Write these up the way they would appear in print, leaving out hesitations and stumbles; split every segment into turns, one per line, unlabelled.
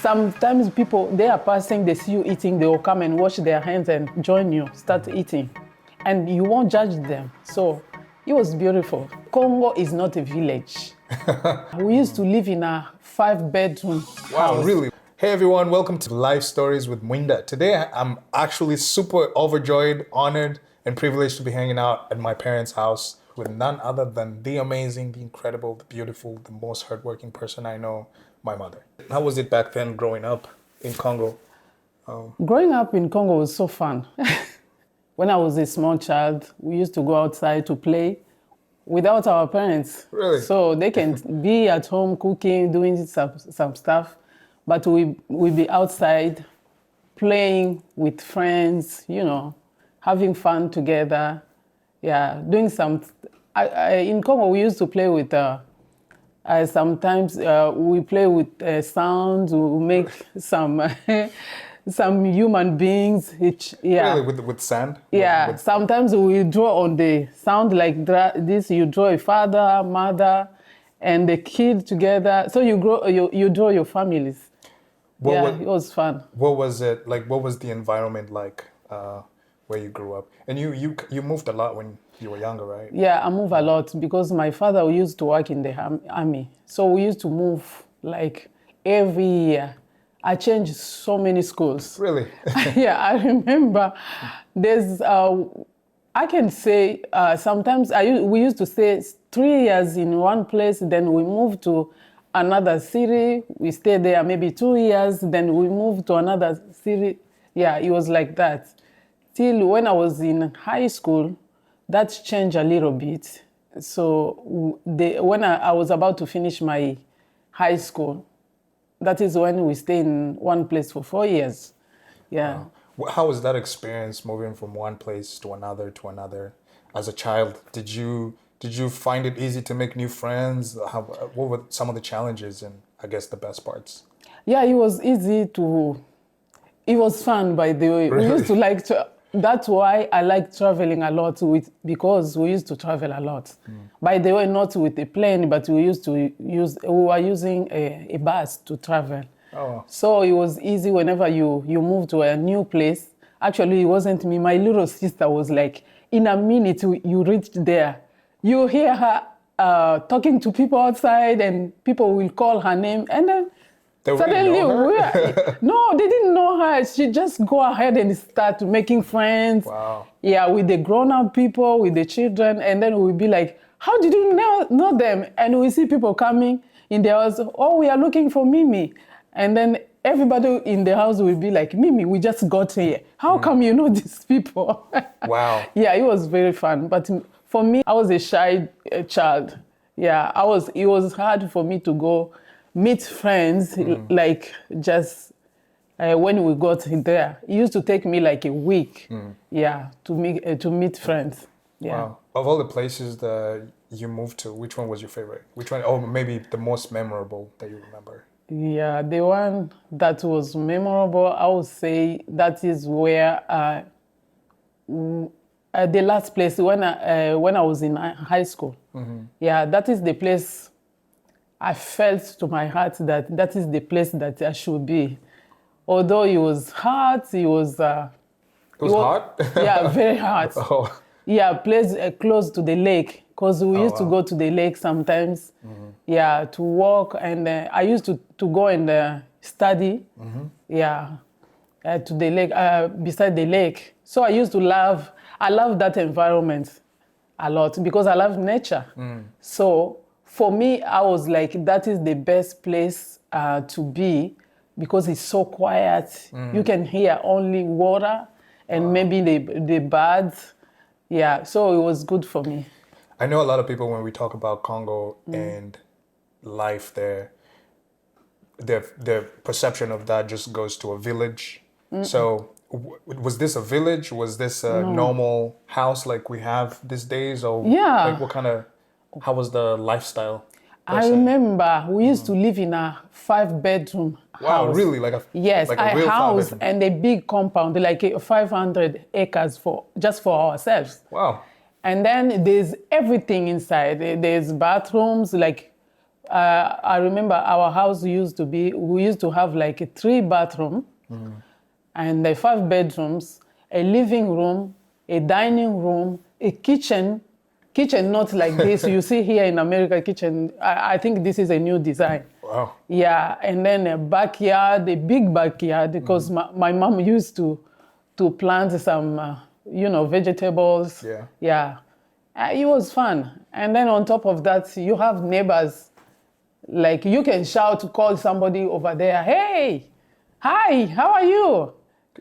Sometimes people, they are passing, they see you eating, they will come and wash their hands and join you, start eating. And you won't judge them. So it was beautiful. Congo is not a village. We used to live in a 5-bedroom house.
Wow, really? Hey everyone, welcome to Life Stories with Mwinda. Today I'm actually super overjoyed, honored, and privileged to be hanging out at my parents' house with none other than the amazing, the incredible, the beautiful, the most hardworking person I know, my mother. How was it back then growing up in Congo?
Growing up in Congo was so fun. When I was a small child, we used to go outside to play without our parents.
Really?
So they can be at home cooking, doing some stuff, but we be outside playing with friends, you know, having fun together. Yeah, doing some. In Congo, we used to play with. Sometimes we play with sounds. We make some some human beings.
Really, with sand?
Yeah. Sometimes we draw on the sound like this. You draw a father, mother, and the kid together. So you draw your families. It was fun.
What was it like? What was the environment like where you grew up? And you moved a lot when you were younger, right?
Yeah, I moved a lot because my father used to work in the army. So we used to move like every year. I changed so many schools.
Really?
Yeah, I remember there's, I can say sometimes we used to stay 3 years in one place, then we moved to another city. We stayed there maybe 2 years, then we moved to another city. Yeah, it was like that. Till when I was in high school, that changed a little bit. So when I was about to finish my high school, that is when we stayed in one place for 4 years. Yeah.
Wow. How was that experience moving from one place to another as a child? Did you find it easy to make new friends? What were some of the challenges and I guess the best parts?
Yeah, it was easy it was fun, by the way.
Really?
We used to that's why I like traveling a lot because we used to travel a lot. By the way, not with a plane, but we were using a bus to travel.
Oh.
So it was easy whenever you move to a new place. Actually, it wasn't me. My little sister was like, in a minute you reached there. You hear her talking to people outside and people will call her name and then suddenly, no, they didn't know her. She just go ahead and start making friends.
Wow.
Yeah, with the grown-up people, with the children, and then we'll be like, how did you know them? And we see people coming in the house, oh, we are looking for Mimi. And then everybody in the house will be like, Mimi, we just got here. How come you know these people?
Wow.
Yeah, it was very fun. But for me, I was a shy child. Yeah, it was hard for me to go meet friends, like just when we got there. It used to take me like a week, to meet friends. Yeah.
Wow. Of all the places that you moved to, which one was your favorite? Which one, or maybe the most memorable that you remember?
Yeah, the one that was memorable, I would say that is where the last place when I was in high school. Yeah, that is the place. I felt to my heart that is the place that I should be. Although it was hot, it was
hot?
Yeah, very hot.
Oh.
Yeah, place close to the lake, because we used to go to the lake sometimes. Yeah, to walk, and I used to go and study. Yeah, to the lake, beside the lake. So I love that environment a lot because I love nature. So for me, I was like, that is the best place to be because it's so quiet. You can hear only water and maybe the birds. Yeah, so it was good for me.
I know a lot of people, when we talk about Congo and life there, their perception of that just goes to a village. So was this a village? Was this a normal house like we have these days? Or
Yeah.
like how was the lifestyle?
I remember we used to live in a 5-bedroom house.
Wow, really?
Yes,
like
a
real
house
5-bedroom.
and a big compound, like 500 acres just for ourselves.
Wow.
And then there's everything inside. There's bathrooms, like I remember our house we used to have like a 3 bathroom and 5 bedrooms, a living room, a dining room, a kitchen not like this you see here in America kitchen. I think this is a new design.
Wow.
Yeah, and then a backyard, a big backyard, because my mom used to plant some, vegetables.
Yeah.
Yeah, it was fun. And then on top of that, you have neighbors. Like you can shout to call somebody over there, hey, hi, how are you?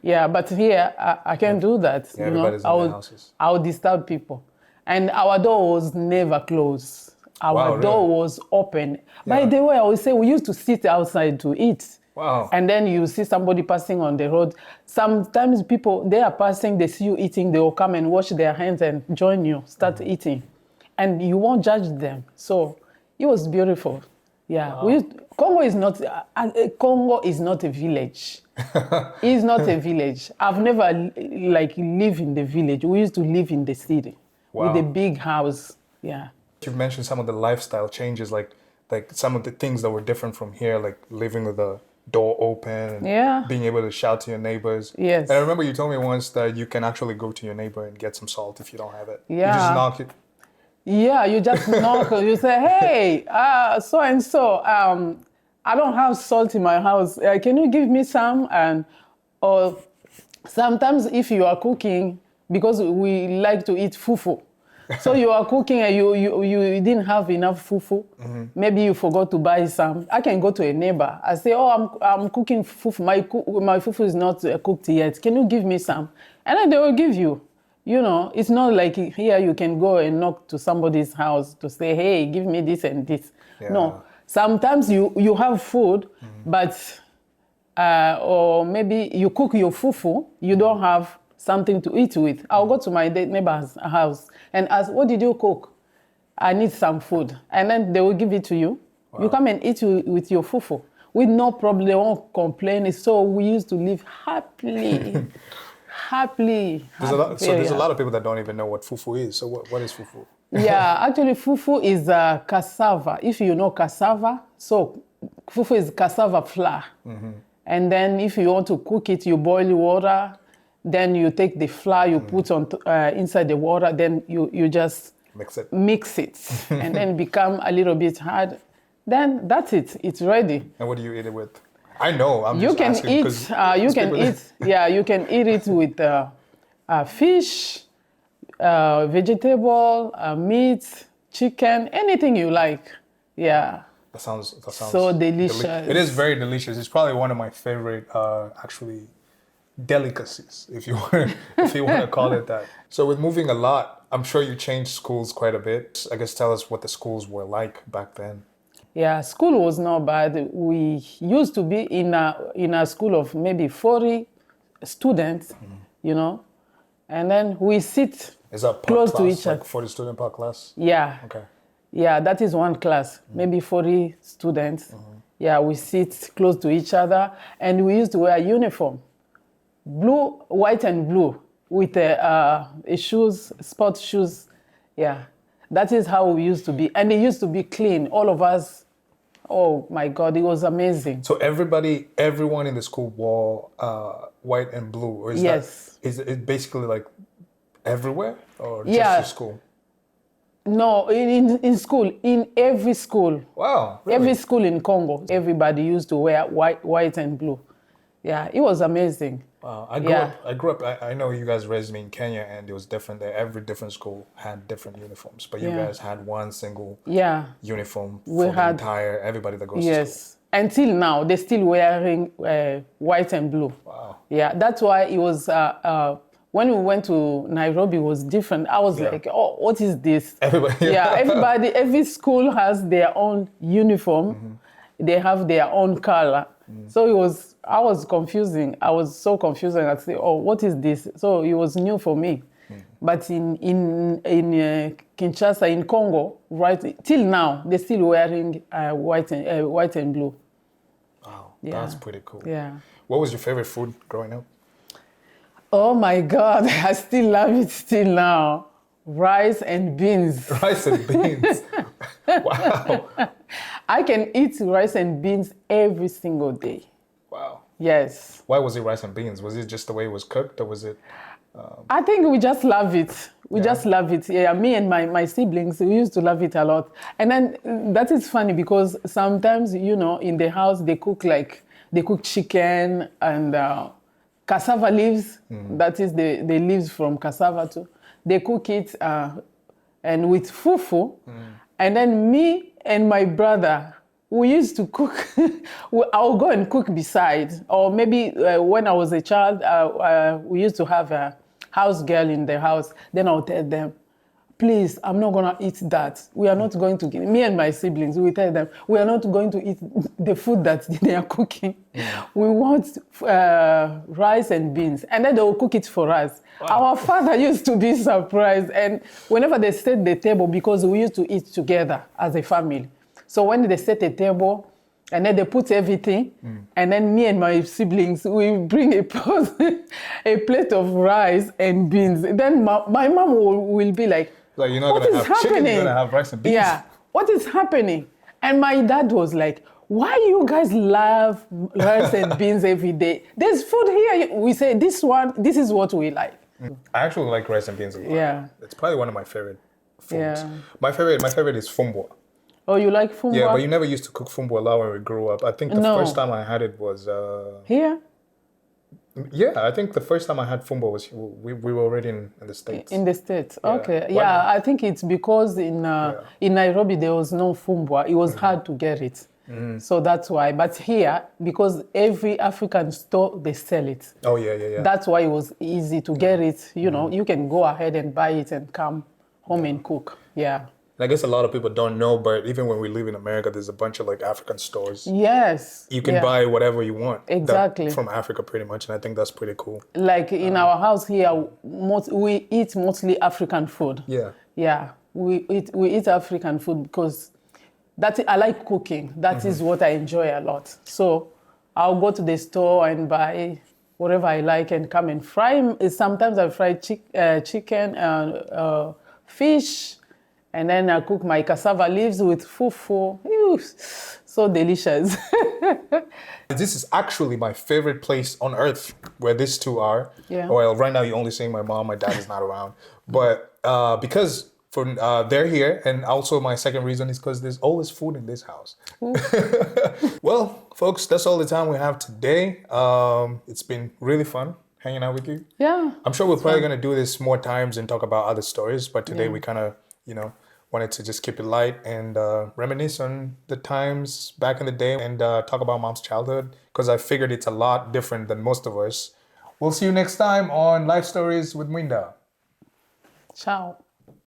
Yeah, but here I can't do that.
Yeah, everybody's in their houses.
I would disturb people. And our door was never closed. Our door was open. Yeah. By the way, I would say we used to sit outside to eat.
Wow.
And then you see somebody passing on the road. Sometimes people, they are passing, they see you eating, they will come and wash their hands and join you, start eating. And you won't judge them. So it was beautiful. Yeah. Wow. Congo is not a village. It's not a village. I've never lived in the village. We used to live in the city. Wow. With a big house. Yeah.
You've mentioned some of the lifestyle changes, like some of the things that were different from here, like living with the door open and being able to shout to your neighbors.
Yes.
And I remember you told me once that you can actually go to your neighbor and get some salt if you don't have it.
Yeah.
You just knock it.
Yeah, you just knock. You say, hey, so and so, I don't have salt in my house. Can you give me some? Or sometimes if you are cooking, because we like to eat fufu. So you are cooking and you didn't have enough fufu. Mm-hmm. Maybe you forgot to buy some. I can go to a neighbor. I say, oh, I'm cooking fufu. My fufu is not cooked yet. Can you give me some? And then they will give you. It's not like here you can go and knock to somebody's house to say, hey, give me this and this. Yeah. No. Sometimes you have food, but, or maybe you cook your fufu, you don't have something to eat with. I'll go to my neighbor's house and ask, what did you cook? I need some food. And then they will give it to you. Wow. You come and eat with your fufu with no problem. They won't complain. So we used to live happily. There's
a lot of people that don't even know what fufu is. So what is fufu?
Yeah, actually fufu is cassava. If you know cassava, so fufu is cassava flour. Mm-hmm. And then if you want to cook it, you boil water. Then you take the flour, you put on inside the water, then you just mix it and then become a little bit hard. Then that's it. It's ready.
And what do you eat it with? I know.
You can eat it with fish, vegetable, meat, chicken, anything you like. Yeah.
That sounds
so delicious.
It is very delicious. It's probably one of my favorite actually delicacies, if you want to call it that. So with moving a lot, I'm sure you changed schools quite a bit. I guess tell us what the schools were like back then.
Yeah, school was not bad. We used to be in a school of maybe 40 students, and then we sit close to each other.
Like 40 students per class?
Yeah.
Okay.
Yeah, that is one class, maybe 40 students. Yeah, we sit close to each other, and we used to wear a uniform. Blue, white and blue with shoes, sports shoes. Yeah, that is how we used to be. And it used to be clean, all of us. Oh my God, it was amazing.
So everyone in the school wore white and blue? Or is it basically like everywhere or just your school?
No, in school, in every school.
Wow, really?
Every school in Congo, everybody used to wear white and blue. Yeah, it was amazing.
Wow, I grew up. I know you guys raised me in Kenya, and it was different there. Every different school had different uniforms, but you guys had one single uniform for everybody that goes to school. Yes,
until now they're still wearing white and blue.
Wow.
Yeah, that's why it was. When we went to Nairobi, it was different. I was like, oh, what is this? Every school has their own uniform. Mm-hmm. They have their own color. So I was confusing. I was so confusing. I'd say, oh, what is this? So it was new for me. But in Kinshasa, in Congo, right till now, they're still wearing white and blue.
Wow, that's pretty cool.
Yeah.
What was your favorite food growing up?
Oh my God, I still love it till now. Rice and beans.
Rice and beans. Wow.
I can eat rice and beans every single day.
Wow.
Yes.
Why was it rice and beans? Was it just the way it was cooked, or was it?
I think we just love it. We
Yeah.
just love it. Yeah, me and my siblings, we used to love it a lot. And then that is funny because sometimes, in the house, they cook chicken and cassava leaves. That is the leaves from cassava too. They cook it and with fufu. And then me and my brother, we used to cook. I'll go and cook beside. Or maybe when I was a child, we used to have a house girl in the house. Then I'll tell them, please, I'm not going to eat that. We are not going to, me and my siblings, we tell them, we are not going to eat the food that they are cooking. We want rice and beans. And then they will cook it for us. Wow. Our father used to be surprised. And whenever they set the table, because we used to eat together as a family. So when they set a table, and then they put everything, and then me and my siblings, we bring a plate of rice and beans. Then my mom will be like,
you're not going to have chicken, you're going to have rice and beans.
Yeah, what is happening? And my dad was like, why you guys love rice and beans every day? There's food here. We say, this is what we like.
I actually like rice and beans a lot.
Yeah.
It's probably one of my favorite foods.
Yeah.
My favorite is Fumba.
Oh, you like Fumba?
Yeah, but you never used to cook Fumba a lot when we grew up. I think the first time I had it was...
Here?
Yeah, I think the first time I had Fumba was... We were already in the States.
In the States, okay. Yeah, I think it's because in Nairobi there was no Fumba. It was hard to get it. So that's why. But here, because every African store, they sell it.
Oh, yeah.
That's why it was easy to get it. You can go ahead and buy it and come home and cook. Yeah.
I guess a lot of people don't know, but even when we live in America, there's a bunch of African stores.
Yes.
You can buy whatever you want.
Exactly.
From Africa, pretty much, and I think that's pretty cool.
Like in our house here, we eat mostly African food.
Yeah.
Yeah, we eat African food because I like cooking. That is what I enjoy a lot. So I'll go to the store and buy whatever I like and come and fry. Sometimes I fry chicken and fish. And then I cook my cassava leaves with fufu. Ew, so delicious.
This is actually my favorite place on earth where these two are.
Yeah.
Well, right now you're only seeing my mom. My dad is not around. But because they're here, and also my second reason is because there's always food in this house. Well, folks, that's all the time we have today. It's been really fun hanging out with you.
Yeah.
I'm sure we're probably going to do this more times and talk about other stories. But today we kind of, wanted to just keep it light and reminisce on the times back in the day and talk about mom's childhood, because I figured it's a lot different than most of us. We'll see you next time on Life Stories with Mwinda.
Ciao.